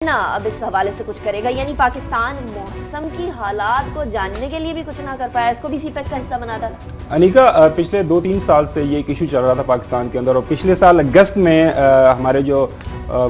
ना अब इस हवाले से कुछ करेगा, यानी पाकिस्तान मौसम की हालात को जानने के लिए भी कुछ ना कर पाया, इसको भी सीपेक का हिस्सा बना डाला। अनिका, पिछले 2-3 साल से ये एक इशू चल रहा था पाकिस्तान के अंदर, और पिछले साल अगस्त में हमारे जो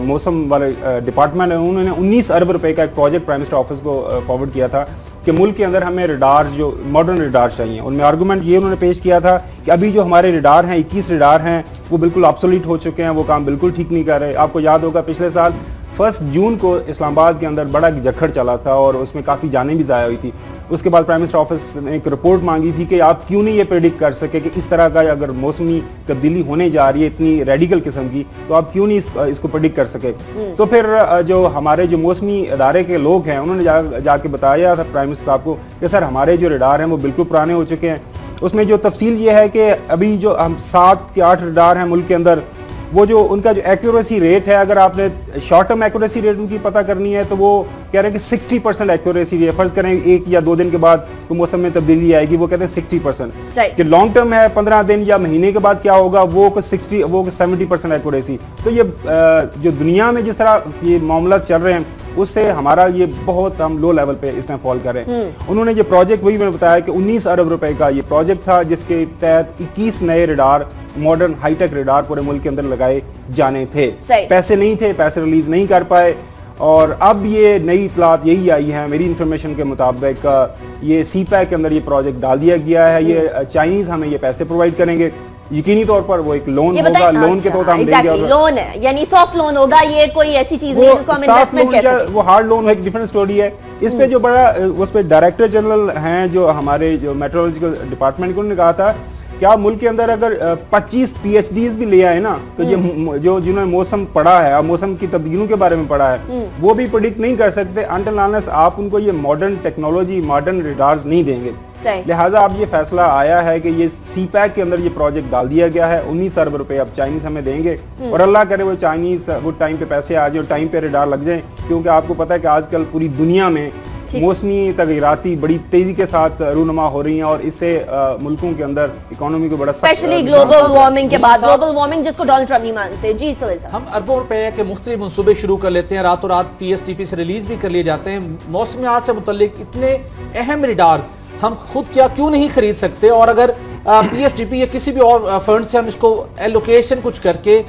मौसम वाले डिपार्टमेंट है उन्होंने 19 अरब रुपए का एक प्रोजेक्ट प्राइम मिनिस्टर ऑफिस को फॉरवर्ड किया था कि मुल्क के अंदर हमें रिडार, जो मॉडर्न रिडार चाहिए। उनमें आर्गूमेंट ये उन्होंने पेश किया था कि अभी जो हमारे रिडार हैं 21 रिडार हैं वो बिल्कुल ऑब्सोलीट हो चुके हैं, वो काम बिल्कुल ठीक नहीं कर रहे। आपको याद होगा पिछले साल 1 जून को इस्लामाबाद के अंदर बड़ा जखड़ चला था और उसमें काफ़ी जानें भी ज़ाया हुई थी। उसके बाद प्राइम मिनिस्टर ऑफिस ने एक रिपोर्ट मांगी थी कि आप क्यों नहीं ये प्रेडिक्ट कर सके कि इस तरह का अगर मौसमी तब्दीली होने जा रही है इतनी रेडिकल किस्म की, तो आप क्यों नहीं इसको प्रेडिक्ट कर सके। तो फिर जो हमारे जो मौसमी इदारे के लोग हैं उन्होंने जाके बताया था प्राइम मिनिस्टर साहब को कि सर हमारे जो रिडार हैं वो बिल्कुल पुराने हो चुके हैं। उसमें जो तफसील ये है कि अभी जो हम 7 के 8 रिडार हैं मुल्क के अंदर, वो जो उनका जो एक्यूरेसी रेट है, अगर आपने शॉर्ट टर्म एक्यूरेसी रेट उनकी पता करनी है तो वो कह रहे हैं कि 60% एक्यूरेसी रेट, फर्ज करें 1 या 2 दिन के बाद तो मौसम में तब्दीली आएगी, वो कहते हैं 60%। कि लॉन्ग टर्म है 15 दिन या महीने के बाद क्या होगा, वो 70% एक्यूरेसी। तो ये जो दुनिया में जिस तरह ये मामला चल रहे हैं उससे हमारा ये बहुत हम लो लेवल पे इस टाइम फॉल कर रहे हैं। उन्होंने ये प्रोजेक्ट, वही मैंने बताया कि 19 अरब रुपए का ये प्रोजेक्ट था जिसके तहत 21 नए रिडार, मॉडर्न हाईटेक रिडार पूरे मुल्क के अंदर लगाए जाने थे। पैसे नहीं थे, पैसे रिलीज नहीं कर पाए, और अब ये नई इतलात यही आई है मेरी इंफॉर्मेशन के मुताबिक, ये सीपैक के अंदर ये प्रोजेक्ट डाल दिया गया है। ये चाइनीज हमें ये पैसे प्रोवाइड करेंगे, यकीनी तौर पर वो एक लोन होगा, लोन के तौर पर हम देंगे। लोन है यानी सॉफ्ट लोन होगा, ये कोई ऐसी चीज नहीं जिसको हम इन्वेस्टमेंट कह सकते हैं। वो हार्ड लोन एक डिफरेंट स्टोरी है। इस पे जो बड़ा उस पे डायरेक्टर जनरल हैं जो हमारे जो मेट्रोलॉजिकल डिपार्टमेंट को, उन्होंने कहा था क्या मुल्क के अंदर अगर 25 PhDs भी ले आए ना तो ये जो जिन्होंने मौसम पढ़ा है और मौसम की तब्दीलियों के बारे में पढ़ा है वो भी प्रेडिक्ट नहीं कर सकते अनटिल अनलेस आप उनको ये मॉडर्न टेक्नोलॉजी, मॉडर्न रिडार्स नहीं देंगे। लिहाजा अब ये फैसला आया है कि ये सीपैक के अंदर ये प्रोजेक्ट डाल दिया गया है। 19 अरब रुपए अब चाइनीज हमें देंगे, और अल्लाह करे वो चाइनीज वो टाइम पे पैसे आ जाए, टाइम पे रिडार लग जाए, क्योंकि आपको पता है कि आजकल पूरी दुनिया में मौसमी तगीराती बड़ी तेजी के साथ रूनुमा हो रही हैं, और इससे मुल्कों के अंदर इकोनॉमी को बड़ा, स्पेशली ग्लोबल वार्मिंग के बाद, ग्लोबल वार्मिंग जिसको डोनाल्ड ट्रंप नहीं मानते। जी सोहेल साहब, हम अरबों रुपए के मुख्तलिफ मंसूबे शुरू कर लेते हैं, रातों रात PSTP से रिलीज भी कर लिए जाते हैं। मौसमियात से मुतल्लिक इतने अहम रिडार्स हम खुद क्यों नहीं खरीद सकते, और अगर PSTP या किसी भी और फंड से हम इसको एलोकेशन कुछ करके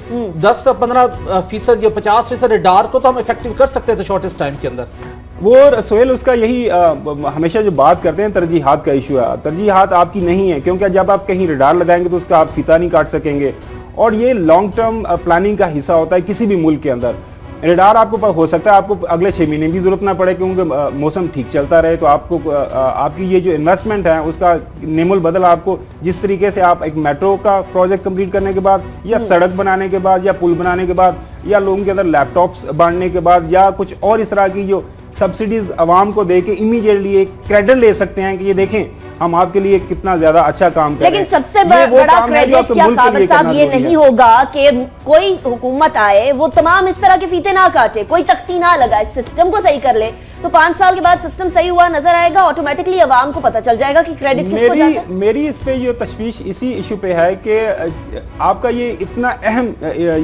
10 से 15% या 50% रिडार को तो हम इफेक्टिव कर सकते थे शॉर्टेस्ट टाइम के अंदर। वो सोहेल उसका यही हमेशा जो बात करते हैं तरजीहात का इशू है। तरजीहात आपकी नहीं है, क्योंकि जब आप कहीं रिडार लगाएंगे तो उसका आप फीता नहीं काट सकेंगे, और ये लॉन्ग टर्म प्लानिंग का हिस्सा होता है किसी भी मुल्क के अंदर। रिडार आपको हो सकता है आपको अगले 6 महीने की जरूरत ना पड़े, क्योंकि मौसम ठीक चलता रहे, तो आपको आपकी ये जो इन्वेस्टमेंट है उसका नेमुल बदल, आपको जिस तरीके से आप एक मेट्रो का प्रोजेक्ट कंप्लीट करने के बाद, या सड़क बनाने के बाद, या पुल बनाने के बाद, या लोगों के अंदर लैपटॉप्स बांटने के बाद, या कुछ और इस तरह की जो सब्सिडीज आवाम को देके इमीडिएटली एक क्रेडिट ले सकते हैं कि ये देखें हम आपके लिए कितना ज्यादा अच्छा काम कर रहे हैं। लेकिन सबसे बड़ा क्रेडिट क्या काबिल साहब ये नहीं होगा कि कोई हुकूमत आए वो तमाम इस तरह के फीते ना काटे, कोई तख्ती ना लगाए, सिस्टम को सही कर ले, तो 5 साल के बाद सिस्टम सही हुआ नजर आएगा, ऑटोमेटिकली अवाम को पता चल जाएगा कि क्रेडिट किसको जाता है। मेरी इस पे जो तशवीश इसी इशू पे है कि आपका ये इतना अहम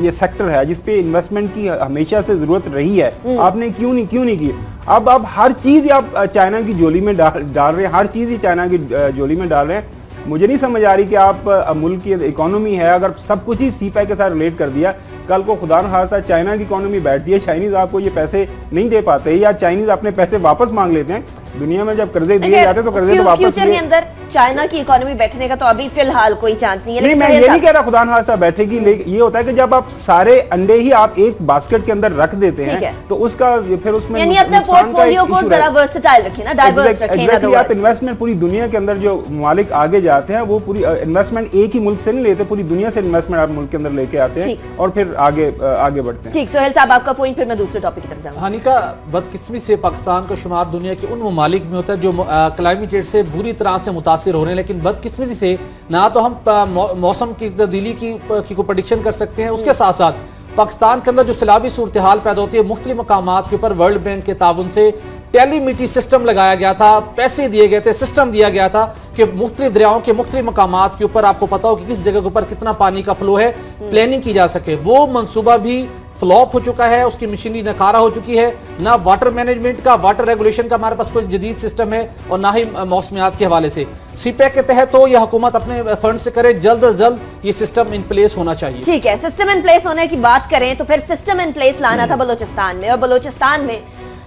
ये सेक्टर है जिसपे इन्वेस्टमेंट की हमेशा से जरूरत रही है, आपने क्यों नहीं की। अब आप हर चीज आप चाइना की झोली में डाल रहे हैं, हर चीज ही चाइना की झोली में डाल रहे हैं। मुझे नहीं समझ आ रही कि आप मुल्क की इकोनॉमी है, अगर सब कुछ ही सीपैक के साथ रिलेट कर दिया, कल को खुदा न खास्ता चाइना की इकोनॉमी बैठती है, चाइनीज आपको ये पैसे नहीं दे पाते, या चाइनीज अपने पैसे वापस मांग लेते हैं। दुनिया में जब कर्जे दिए जाते हैं तो कर्जे तो वापस फ्यूचर के अंदर चाइना की इकोनॉमी बैठने का तो अभी फिलहाल कोई चांस नहीं है। नहीं, मैं ये नहीं कह रहा खुदा न खास्ता बैठेगी, लेकिन ये होता है कि जब आप सारे अंडे ही आप एक बास्केट के अंदर रख देते हैं तो उसका फिर उसमें यानी अपने पोर्टफोलियो को जरा वर्सेटाइल रखें ना, डाइवर्स रखें ना। आप इन्वेस्टमेंट पूरी दुनिया के अंदर जो मालिक आगे जाते हैं वो पूरी इन्वेस्टमेंट एक ही मुल्क से नहीं लेते, पूरी दुनिया से इन्वेस्टमेंट आप मुल्क के अंदर लेके आते हैं और फिर आगे बढ़ते हैं। ठीक, सोहेल साहब आपका पॉइंट, फिर मैं दूसरे टॉपिक की तरफ जाऊंगा। हानिका, बदकिस्मती से पाकिस्तान का शुमार दुनिया के उन ममालिक में होता है जो क्लाइमेट चेंज से बुरी तरह से मुतासिर हो रहे हैं, लेकिन बदकिस्मती से ना तो हम मौसम की तब्दीली की को प्रेडिक्शन कर सकते हैं, उसके साथ साथ पाकिस्तान के अंदर जो सैलाबी सूरत हाल पैदा होती है मुख्तलिफ मकामात के ऊपर वर्ल्ड बैंक के ताउन से टेलीमीटी सिस्टम लगाया गया था, पैसे दिए गए थे, सिस्टम दिया गया था कि मुख्तलिफ दरियाओं के मुख्तलिफ मकामात के ऊपर आपको पता हो कि किस जगह के ऊपर कितना पानी का फ्लो है, प्लानिंग की जा सके। वो मंसूबा भी फ्लॉप हो चुका है, उसकी मशीनरी नकारा हो चुकी है। ना वाटर मैनेजमेंट का, वाटर रेगुलेशन का हमारे पास कोई जदीद सिस्टम है और ना ही मौसमियात के हवाले से। सीपैक के तहत तो यह हुकूमत अपने फंड से करे, जल्द अज जल्द ये सिस्टम इन प्लेस होना चाहिए। ठीक है, सिस्टम इन प्लेस होने की बात करें तो फिर सिस्टम इन प्लेस लाना था बलूचिस्तान में, और बलूचिस्तान में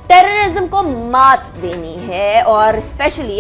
टेररिज्म को मात देनी है, और स्पेशली